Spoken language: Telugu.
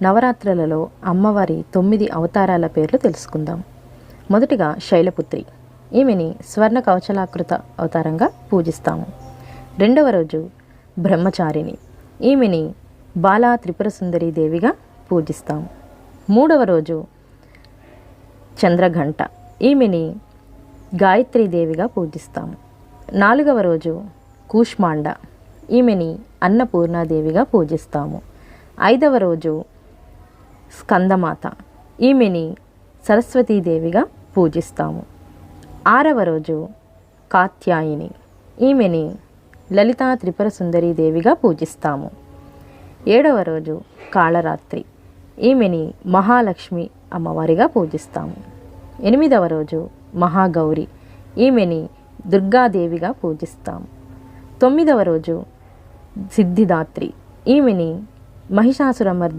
నవరాత్రులలో అమ్మవారి 9 అవతారాల పేర్లు తెలుసుకుందాం. మొదటిగా శైలపుత్రి. ఈమెని స్వర్ణ కవచలాకృత అవతారంగా పూజిస్తాము. రెండవ రోజు బ్రహ్మచారిణి. ఈమెని బాలా త్రిపుర సుందరి దేవిగా పూజిస్తాము. మూడవ రోజు చంద్రఘంట. ఈమెని గాయత్రీదేవిగా పూజిస్తాము. నాలుగవ రోజు కూష్మాండ. ఈమెని అన్నపూర్ణాదేవిగా పూజిస్తాము. ఐదవ రోజు స్కందమాత. ఈమెని సరస్వతీదేవిగా పూజిస్తాము. ఆరవ రోజు కాత్యాయిని. ఈమెని లలితా త్రిపుర సుందరీ దేవిగా పూజిస్తాము. ఏడవ రోజు కాళరాత్రి. ఈమెని మహాలక్ష్మి అమ్మవారిగా పూజిస్తాము. ఎనిమిదవ రోజు మహాగౌరి. ఈమెని దుర్గాదేవిగా పూజిస్తాము. తొమ్మిదవ రోజు సిద్ధిదాత్రి. ఈమెని మహిషాసురమర్దిని